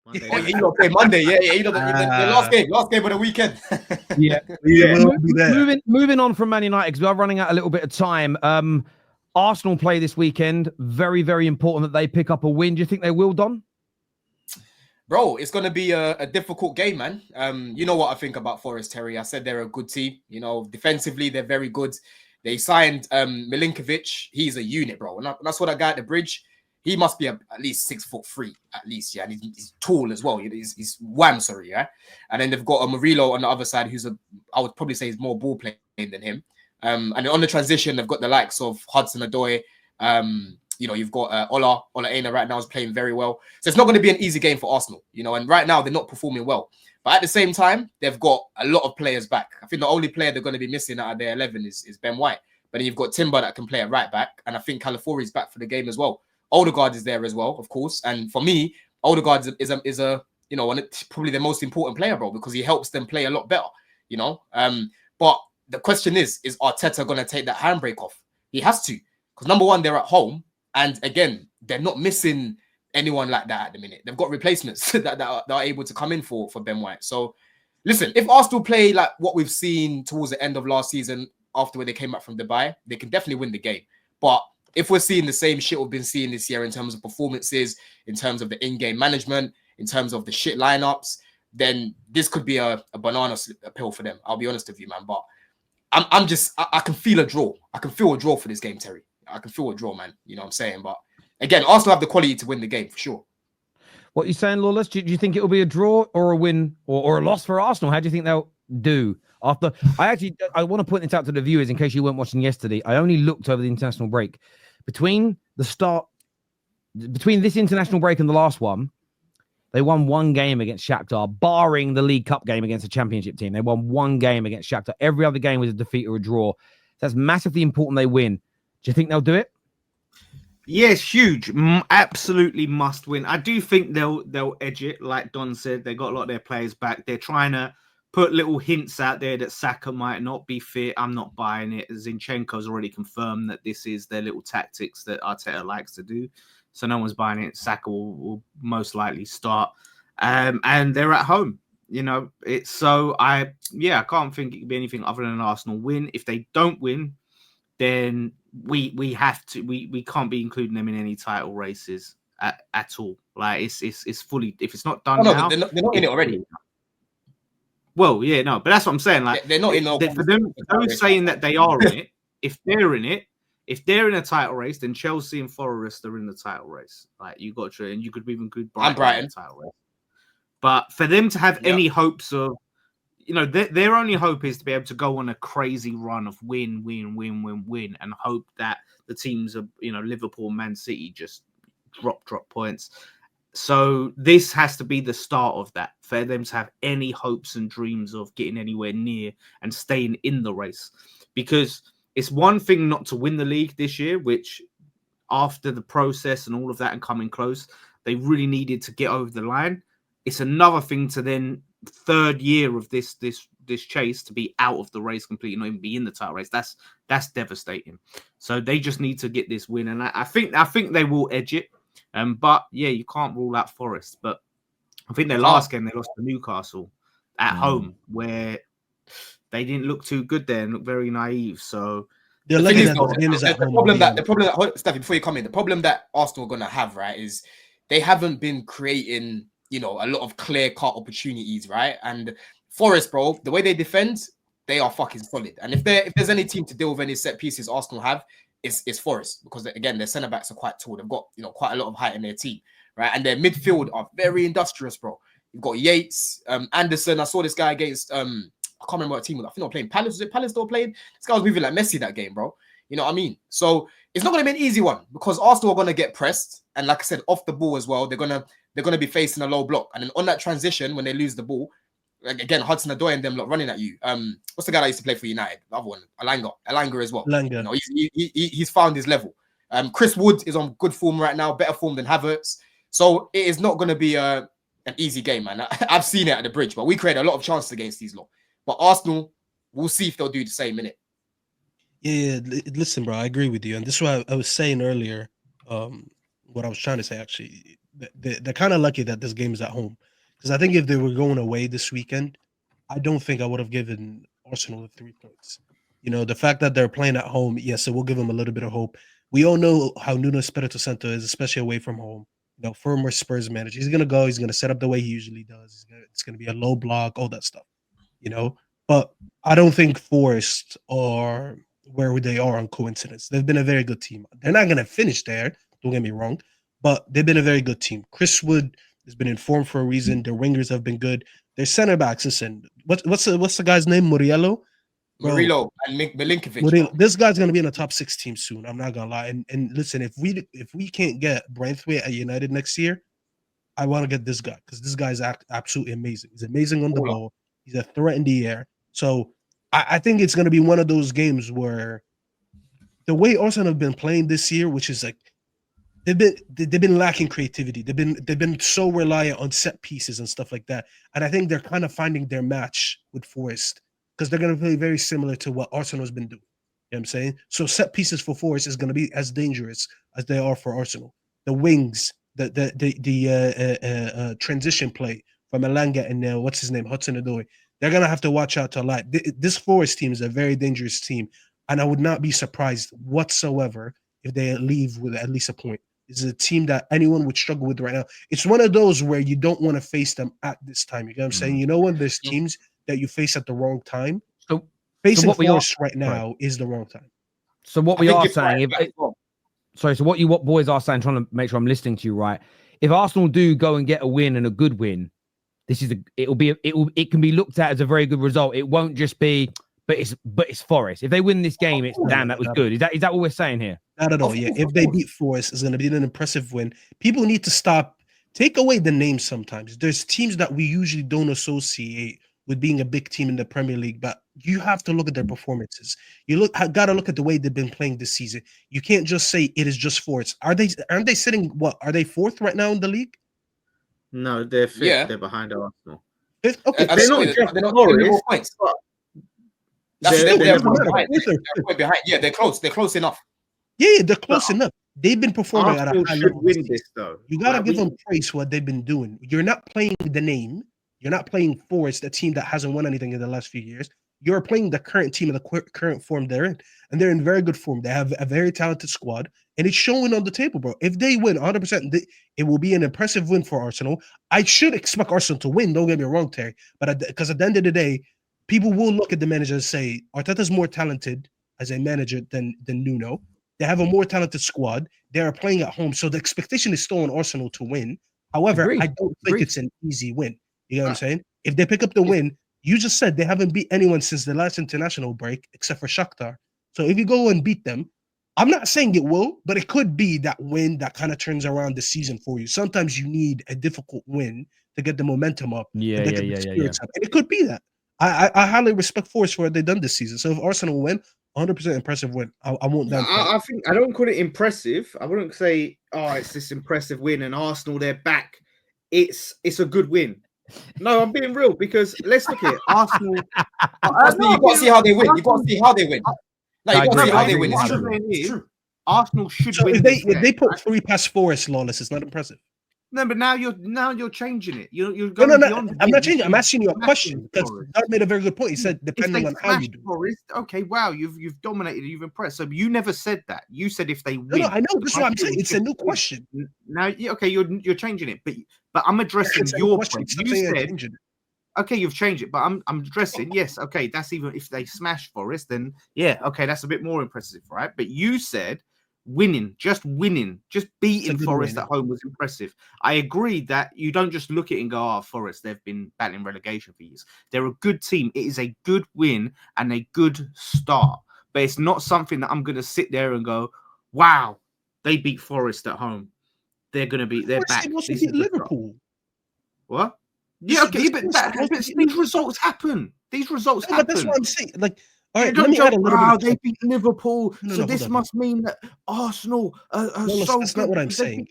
Monday Oh, night. you play Monday, yeah. You know the last game of the weekend. Yeah. Moving on from Man United, because we are running out a little bit of time. Arsenal play this weekend. Very, very important that they pick up a win. Do you think they will, Don? Bro, it's going to be a difficult game, man. You know what I think about Forest, Terry. I said they're a good team. You know, defensively, they're very good. They signed Milinkovic. He's a unit, bro. And that's what I got at the bridge. He must be at least 6'3", at least, yeah. And he's tall as well. He's wham, sorry, yeah. And then they've got a Murillo on the other side, I would probably say he's more ball playing than him. And then on the transition, they've got the likes of Hudson-Odoi. You've got Ola Aina right now is playing very well. So it's not going to be an easy game for Arsenal, and right now they're not performing well. But at the same time, they've got a lot of players back. I think the only player they're going to be missing out of their 11 is Ben White. But then you've got Timber that can play at right back. And I think Calafiori is back for the game as well. Odegaard is there as well, of course. And for me, Odegaard is probably the most important player, bro, because he helps them play a lot better, But the question is Arteta going to take that handbrake off? He has to. Because number one, they're at home. And again, they're not missing anyone like that at the minute. They've got replacements that are able to come in for Ben White. So listen, if Arsenal play like what we've seen towards the end of last season, after when they came back from Dubai, they can definitely win the game. But if we're seeing the same shit we've been seeing this year in terms of performances, in terms of the in-game management, in terms of the shit lineups, then this could be a banana pill for them. I'll be honest with you, man. But I can feel a draw. I can feel a draw for this game, Terry. I can feel a draw, man. You know what I'm saying? But again, Arsenal have the quality to win the game for sure. What are you saying, Lawless? Do you think it will be a draw or a win or a loss for Arsenal? How do you think they'll do? After I want to point this out to the viewers in case you weren't watching yesterday. I only looked over the international break. Between this international break and the last one, they won one game against Shakhtar, barring the League Cup game against a championship team. They won one game against Shakhtar. Every other game was a defeat or a draw. That's massively important they win. Do you think they'll do it? Yes, huge. Absolutely must win. I do think they'll edge it. Like Don said, they got a lot of their players back. They're trying to put little hints out there that Saka might not be fit. I'm not buying it. Zinchenko's already confirmed that this is their little tactics that Arteta likes to do. So no one's buying it. Saka will most likely start. And they're at home. I can't think it could be anything other than an Arsenal win. If they don't win, then we have to we can't be including them in any title races at all. Like it's fully, if it's not done now, they're not in it already. Well, yeah, no, but that's what I'm saying. Like they're not in. For them saying that they are in it, if they're in it, if they're in a title race, then Chelsea and Forest are in the title race. Like you got to, and you could even include Brighton in the title race. But for them to have any hopes of, their only hope is to be able to go on a crazy run of win, and hope that the teams of Liverpool, Man City just drop points. So this has to be the start of that for them to have any hopes and dreams of getting anywhere near and staying in the race. Because it's one thing not to win the league this year, which after the process and all of that and coming close, they really needed to get over the line. It's another thing to then third year of this chase to be out of the race completely, not even be in the title race. That's devastating. So they just need to get this win, and I think they will edge it. But yeah, you can't rule out Forest. But I think their last game they lost to Newcastle at home, where they didn't look too good there and looked very naive. So the problem, Steffi, before you come in, the problem that Arsenal are going to have, right, is they haven't been creating, a lot of clear-cut opportunities, right? And Forest, bro, the way they defend, they are fucking solid. And if there's any team to deal with any set pieces Arsenal have, it's Forest, because again, their centre backs are quite tall. They've got quite a lot of height in their team, right? And their midfield are very industrious, bro. You've got Yates, Anderson. I saw this guy against I can't remember what team was. I think they were playing Palace. Was it Palace they were playing? This guy was moving like Messi that game, bro. You know what I mean? So it's not going to be an easy one because Arsenal are going to get pressed, and like I said, off the ball as well. They're gonna be facing a low block, and then on that transition when they lose the ball, like again, Hudson-Odoi and them lot running at you. What's the guy that used to play for United? The other one, Alanga as well. Alanga. He's found his level. Chris Wood is on good form right now, better form than Havertz. So it is not going to be an easy game, man. I've seen it at the bridge, but we create a lot of chances against these lot. But Arsenal, we'll see if they'll do the same, innit? Yeah, listen, bro, I agree with you. And this is what I was saying earlier. What I was trying to say, actually. they're kind of lucky that this game is at home, because I think if they were going away this weekend, I don't think I would have given Arsenal the 3 points. The fact that they're playing at home, yes, it will give them a little bit of hope. We all know how Nuno Espirito Santo is, especially away from home. Former Spurs manager. He's gonna go. He's gonna set up the way he usually does. It's gonna be a low block, all that stuff. But I don't think Forest are where they are on coincidence. They've been a very good team. They're not gonna finish there. Don't get me wrong, but they've been a very good team. Chris Wood has been informed for a reason. Their wingers have been good. Their center backs. Listen, what's the guy's name? Murillo. Murillo and Milinkovic. This guy's gonna be in the top 6 team soon. I'm not gonna lie. And listen, if we can't get Braithwaite at United next year, I want to get this guy, because this guy's absolutely amazing. He's amazing on the ball. He's a threat in the air. So I think it's gonna be one of those games where the way Arsenal have been playing this year, which is like they've been lacking creativity. They've been so reliant on set pieces and stuff like that. And I think they're kind of finding their match with Forest, because they're going to play very similar to what Arsenal has been doing. You know what I'm saying? So set pieces for Forest is going to be as dangerous as they are for Arsenal. The wings, the transition play from Elanga and what's his name, Hudson-Odoi, they're going to have to watch out a lot. This Forest team is a very dangerous team, and I would not be surprised whatsoever if they leave with at least a point. This is a team that anyone would struggle with right now. It's one of those where you don't want to face them at this time. You know what I'm saying? When there's teams that you face at the wrong time, facing Forest right now is the wrong time. So what we are saying, so what boys are saying, trying to make sure I'm listening to you right. If Arsenal do go and get a win and a good win, it can be looked at as a very good result. It won't just be, but it's Forest. If they win this game, it's damn, that was good. Is that what we're saying here? Not at all. Yeah, if they beat Forest, it's going to be an impressive win. People need to take away the names sometimes. There's teams that we usually don't associate with being a big team in the Premier League, but you have to look at their performances. Got to look at the way they've been playing this season. You can't just say it is just Forest. Aren't they sitting, are they 4th right now in the league? No, they're 5th. Yeah. They're behind Arsenal. 5th? Okay. They're not just points. They're behind. Yeah, they're close. They're close enough. Yeah, they're close enough. They've been performing at a high level. Win this, though. You got to give them praise for what they've been doing. You're not playing the name. You're not playing Forest, a team that hasn't won anything in the last few years. You're playing the current team in the current form they're in. And they're in very good form. They have a very talented squad. And it's showing on the table, bro. If they win 100%, it will be an impressive win for Arsenal. I should expect Arsenal to win. Don't get me wrong, Terry. But because at the end of the day, people will look at the manager and say, Arteta's more talented as a manager than Nuno. They have a more talented squad. They are playing at home. So the expectation is still on Arsenal to win. However, I don't think it's an easy win. You know what I'm saying? If they pick up the win, you just said they haven't beat anyone since the last international break, except for Shakhtar. So if you go and beat them, I'm not saying it will, but it could be that win that kind of turns around the season for you. Sometimes you need a difficult win to get the momentum up. Yeah. Up. And it could be that. I highly respect Forest for what they've done this season. So if Arsenal win, 100% impressive win. I won't down. I think I don't call it impressive. I wouldn't say, it's this impressive win and Arsenal, they're back. It's a good win. No, I'm being real, because let's look at it. Arsenal. You got to see how they win. You got to see how they win. No, you got to see how they win. It's true. Arsenal should win. If they put 3 past Forest, Lawless, it's not impressive. No, but now you're changing it. You're going beyond. I'm not changing. I'm asking you a question, because Doug made a very good point. He said, depending on how you do. Forest, okay, wow, you've dominated, you've impressed. So you never said that. You said if they win. No, I know. This is what I'm saying. It's a new question. Now, okay, you're changing it, but I'm addressing your point. You said, okay, you've changed it, but I'm addressing. Yes, okay, that's even if they smash Forest, then yeah, okay, that's a bit more impressive, right? But you said winning, just beating Forest at home was impressive. I agree that you don't just look at it and go, Forest, they've been battling relegation for years. They're a good team. It is a good win and a good start, but it's not something that I'm going to sit there and go, wow, they beat Forest at home. They're going to they're back. Liverpool. What? Yeah, okay, but these results happen. These results happen. But that's what I'm saying. Like, all right, don't joke, they beat Liverpool, so this must mean that Arsenal are so that's not what I'm saying.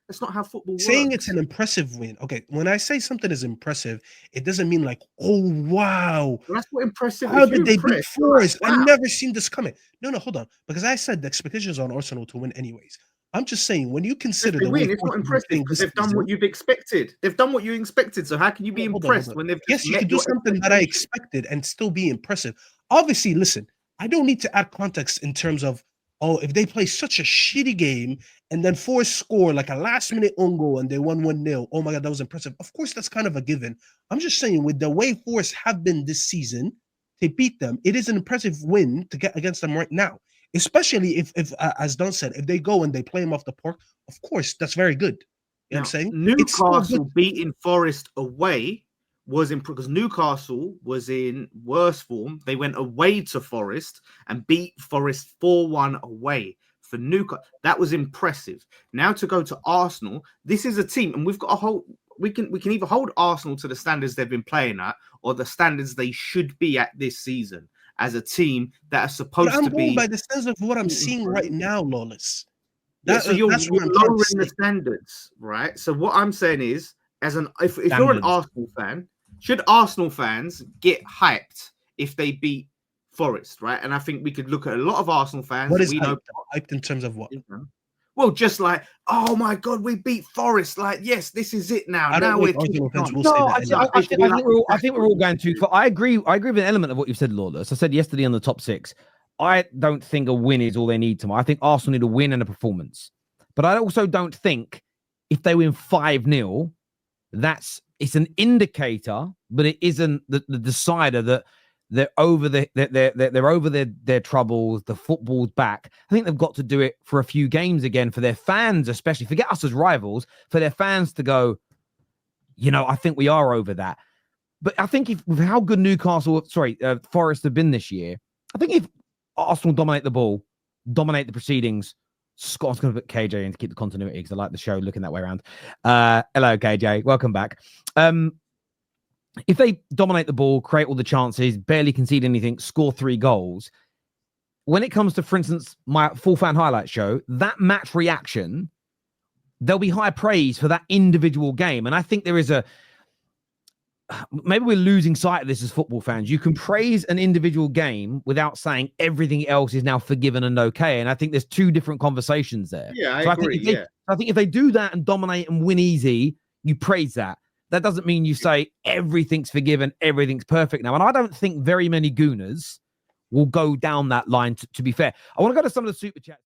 That's not how football works. Saying it's an impressive win. Okay, when I say something is impressive, it doesn't mean like, oh, wow. Well, that's what impressive is. How did they beat Forest? Wow. I never seen this coming. No, hold on. Because I said the expectations on Arsenal to win anyways. I'm just saying, when you consider they the way win, it's not Forest have been impressive playing because this they've done season, what you've expected. They've done what you expected. So how can you be hold on, impressed when they've just yes, you met can do your something that I expectations? expected and still be impressive. Obviously, listen, I don't need to add context in terms of, oh, if they play such a shitty game and then Forest score like a last minute own goal and they won 1-0, oh my God, that was impressive. Of course, that's kind of a given. I'm just saying, with the way Forest have been this season, to beat them, it is an impressive win to get against them right now. Especially if as Don said, if they go and they play them off the park, of course, that's very good. You know what I'm Now, saying? It's still good. Newcastle beating Forest away was in because Newcastle was in worse form. They went away to Forest and beat Forest 4-1 away. For Newcastle, that was impressive. Now to go to Arsenal, this is a team, and we've got a whole. We can either hold Arsenal to the standards they've been playing at, or the standards they should be at this season as a team that are But supposed I'm to going be. by the sense of what I'm seeing right now, Lawless. Yeah, so you're That's what I'm trying to lowering the say. standards, right? So what I'm saying is, if you're an Standards. Arsenal fan, should Arsenal fans get hyped if they beat Forest, right? And I think we could look at a lot of Arsenal fans. What is We know, hyped in terms of what? well, just like, oh my God, we beat Forest. Like, yes, this is it now. I Now don't we're think Arsenal fans will No, say I, that anyway. I think we're all going too far. I agree with an element of what you've said, Lawless. I said yesterday on the top six, I don't think a win is all they need tomorrow. I think Arsenal need a win and a performance. But I also don't think if they win 5-0, it's an indicator, but it isn't the decider that they're over they're over their troubles. The football's back. I think they've got to do it for a few games again for their fans, especially. Forget us as rivals, for their fans to go, I think we are over that. But I think with how good Forest have been this year, I think if Arsenal dominate the ball, dominate the proceedings, Scott's going to put KJ in to keep the continuity because I like the show looking that way around. Hello, KJ. Welcome back. If they dominate the ball, create all the chances, barely concede anything, score 3 goals, when it comes to, for instance, my full fan highlight show, that match reaction, there'll be high praise for that individual game. And I think there is maybe we're losing sight of this as football fans. You can praise an individual game without saying everything else is now forgiven and okay. And I think there's 2 different conversations there. Yeah, I agree. I think if they do that and dominate and win easy, you praise that. That doesn't mean you say everything's forgiven, everything's perfect now. And I don't think very many Gooners will go down that line, to be fair. I want to go to some of the super chats.